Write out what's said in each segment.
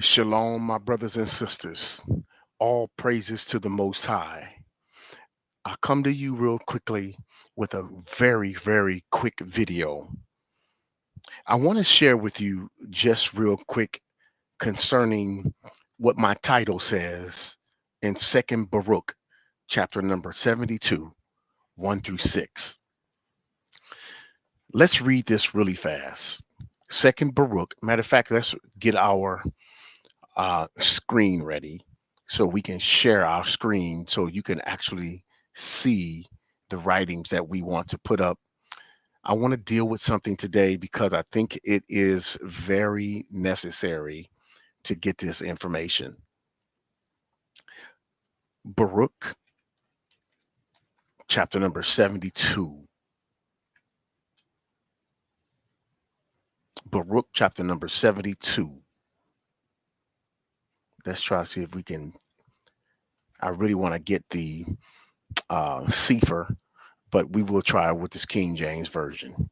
Shalom, my brothers and sisters. All praises to the Most High. I come to you real quickly with a very quick video. I want to share with you just real quick concerning what my title says in Second Baruch, chapter number 72, 1 through 6. Let's read this really fast. Second Baruch. Matter of fact, let's get our screen ready so we can share our screen so you can actually see the writings that we want to put up. I want to deal with something today because I think it is very necessary to get this information. Baruch, chapter number 72. Baruch, chapter number 72. Let's try to see if we can. I really want to get the Sefer, but we will try with this King James Version.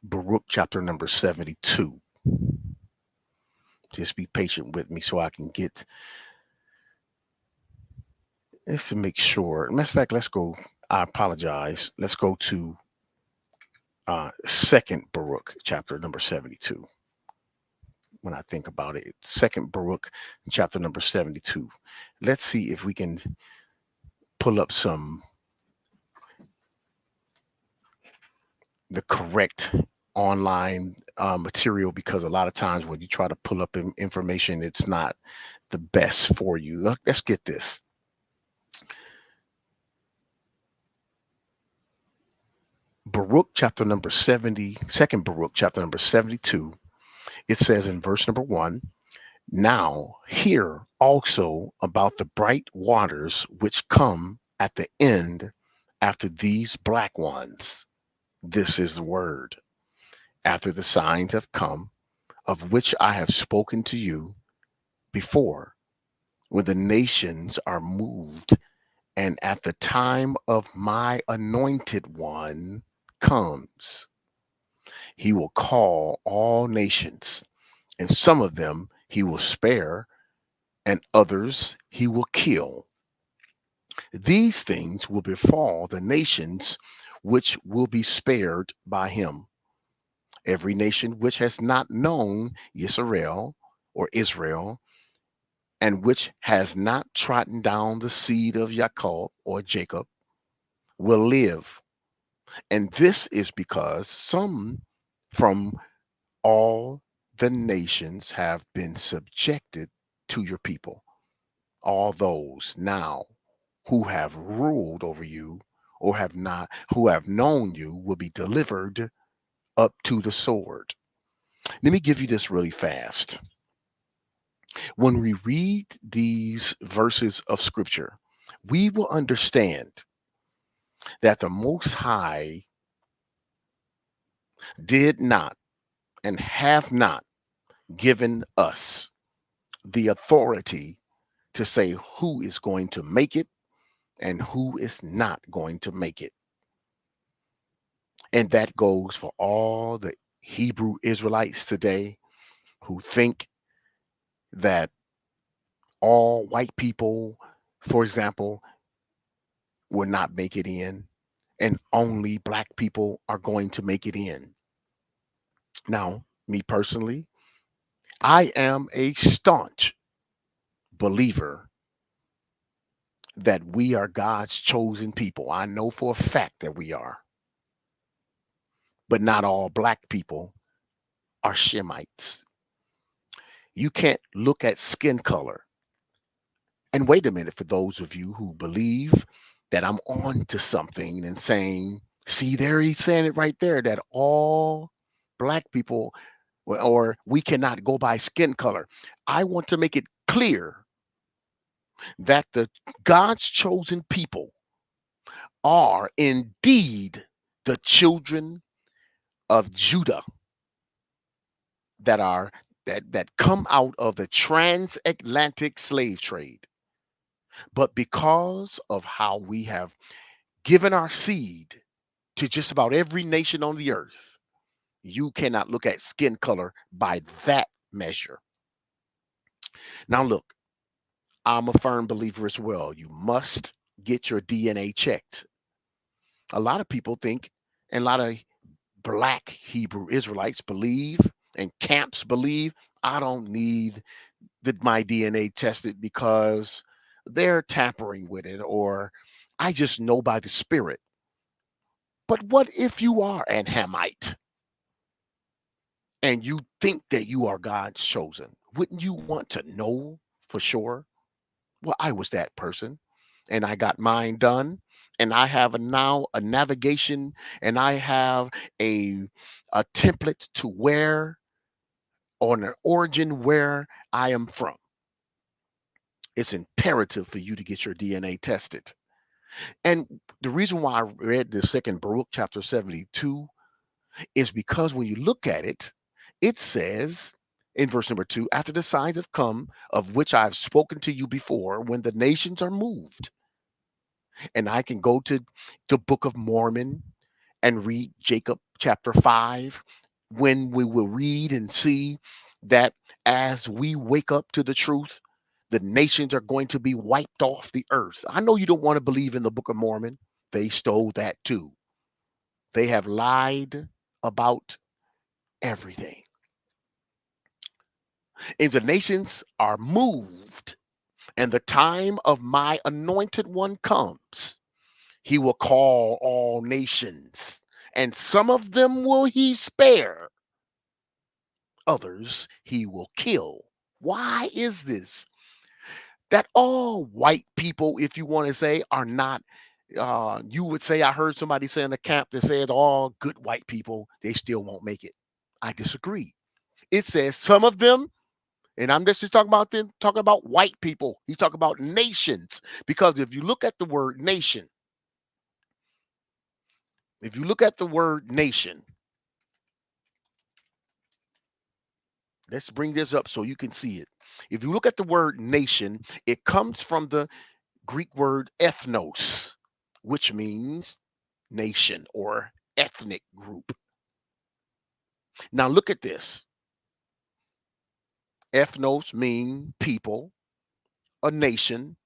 Baruch, chapter number 72. Just be patient with me so I can get this to make sure. Matter of fact, let's go. I apologize. Let's go to second Baruch, chapter number 72. When I think about it, second Baruch, chapter number 72. Let's see if we can pull up the correct online material, because a lot of times when you try to pull up information, it's not the best for you. Let's get this. Baruch chapter number 70, second Baruch chapter number 72. It says in verse number 1, now hear also about the bright waters which come at the end after these black ones. This is the word. After the signs have come, of which I have spoken to you before, when the nations are moved, and at the time of my anointed one comes. He will call all nations, and some of them he will spare, and others he will kill. These things will befall the nations which will be spared by him. Every nation which has not known Israel, and which has not trodden down the seed of Jacob or Jacob, will live. And this is because some from all the nations have been subjected to your people. All those now who have ruled over you or have not, who have known you, will be delivered up to the sword. Let me give you this really fast. When we read these verses of scripture, we will understand that the Most High did not and have not given us the authority to say who is going to make it and who is not going to make it. And that goes for all the Hebrew Israelites today who think that all white people, for example, will not make it in, and only black people are going to make it in. Now, me personally, I am a staunch believer that we are God's chosen people. I know for a fact that we are, but not all black people are Shemites. You can't look at skin color. And wait a minute, for those of you who believe that I'm on to something and saying, see, there he's saying it right there, that all black people or we cannot go by skin color. I want to make it clear that the God's chosen people are indeed the children of Judah that are that come out of the transatlantic slave trade. But because of how we have given our seed to just about every nation on the earth, you cannot look at skin color by that measure. Now, look, I'm a firm believer as well. You must get your DNA checked. A lot of people think, and a lot of black Hebrew Israelites believe, and camps believe, I don't need my DNA tested because they're tampering with it, or I just know by the Spirit. But what if you are an Hamite and you think that you are God's chosen? Wouldn't you want to know for sure? Well, I was that person and I got mine done. And I have now a navigation, and I have a template to where, on an origin where I am from. It's imperative for you to get your DNA tested. And the reason why I read the second Baruch chapter 72 is because when you look at it, it says in verse number 2, after the signs have come, of which I have spoken to you before, when the nations are moved. And I can go to the Book of Mormon and read Jacob chapter 5, when we will read and see that as we wake up to the truth, the nations are going to be wiped off the earth. I know you don't want to believe in the Book of Mormon. They stole that too. They have lied about everything. And the nations are moved, and the time of my anointed one comes. He will call all nations, and some of them will he spare, others he will kill. Why is this? That all white people, if you want to say, are not, you would say, I heard somebody say in the camp that says all good white people, they still won't make it. I disagree. It says some of them, and I'm just talking about them, talking about white people. He's talking about nations. Because if you look at the word nation, if you look at the word nation, let's bring this up so you can see it. If you look at the word nation, it comes from the Greek word ethnos, which means nation or ethnic group. Now look at this. Ethnos mean people, a nation.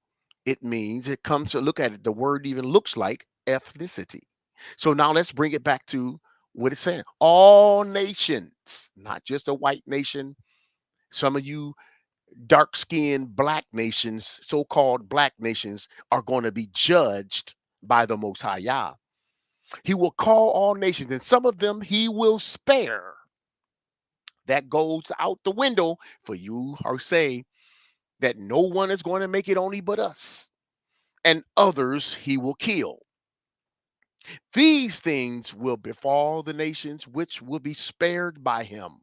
It means, it comes to look at it, the word even looks like ethnicity. So now let's bring it back to what it's saying. All nations, not just a white nation. Some of you dark skinned black nations, so called black nations, are going to be judged by the Most High Yah. He will call all nations, and some of them he will spare. That goes out the window for you or say that no one is going to make it only but us, and others he will kill. These things will befall the nations which will be spared by him.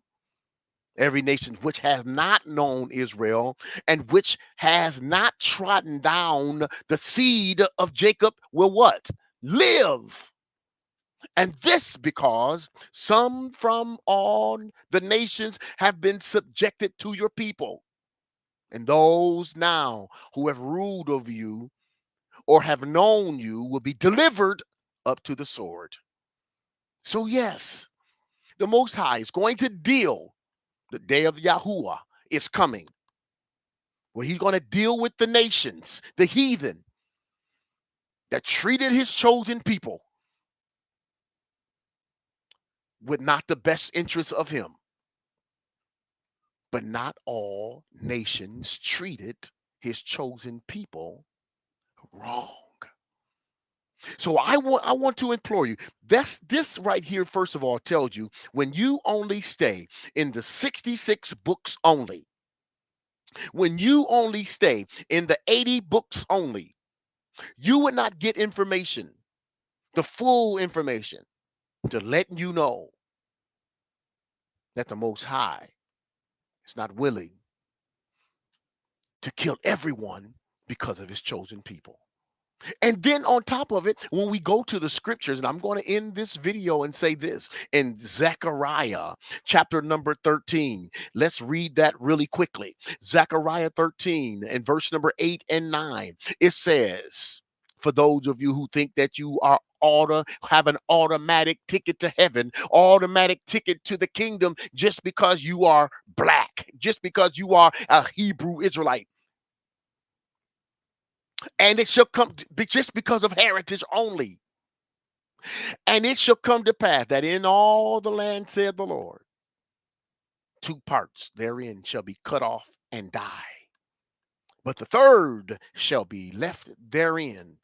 Every nation which has not known Israel and which has not trodden down the seed of Jacob will what? Live. And this because some from all the nations have been subjected to your people. And those now who have ruled over you or have known you will be delivered up to the sword. So, yes, the Most High is going to deal. The day of Yahuwah is coming, where he's going to deal with the nations, the heathen that treated his chosen people with not the best interests of him. But not all nations treated his chosen people wrong. So I want to implore you. This right here, first of all, tells you when you only stay in the 66 books only, when you only stay in the 80 books only, you would not get information, the full information, to let you know that the Most High is not willing to kill everyone because of his chosen people. And then on top of it, when we go to the scriptures, and I'm going to end this video and say this in Zechariah chapter number 13. Let's read that really quickly. Zechariah 13 and verse number 8 and 9. It says, For those of you who think that you are have an automatic ticket to heaven, automatic ticket to the kingdom, just because you are black, just because you are a Hebrew Israelite. And it shall come just because of heritage only. And it shall come to pass that in all the land, said the Lord, two parts therein shall be cut off and die, but the third shall be left therein.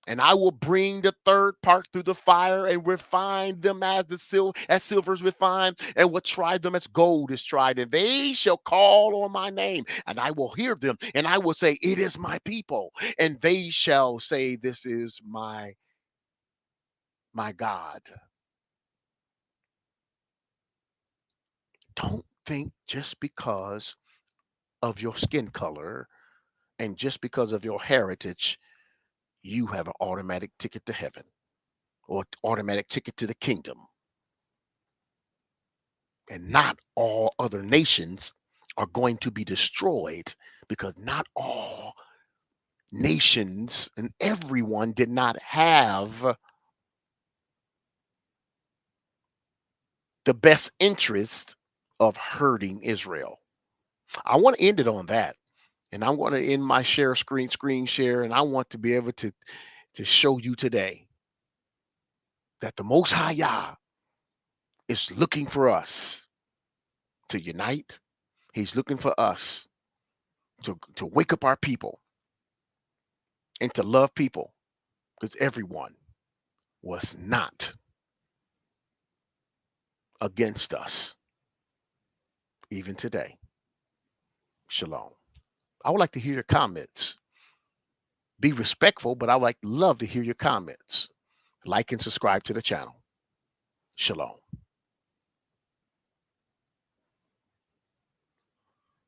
And I will bring the third part through the fire and refine them as silver is refined, and will try them as gold is tried. And they shall call on my name, and I will hear them, and I will say, it is my people. And they shall say, this is my God. Don't think just because of your skin color and just because of your heritage, you have an automatic ticket to heaven or automatic ticket to the kingdom. And not all other nations are going to be destroyed, because not all nations and everyone did not have the best interest of hurting Israel. I want to end it on that. And I want to end my screen share, and I want to be able to show you today that the Most High Yah is looking for us to unite. He's looking for us to wake up our people and to love people, because everyone was not against us, even today. Shalom. I would like to hear your comments. Be respectful, but I would love to hear your comments. Like and subscribe to the channel. Shalom.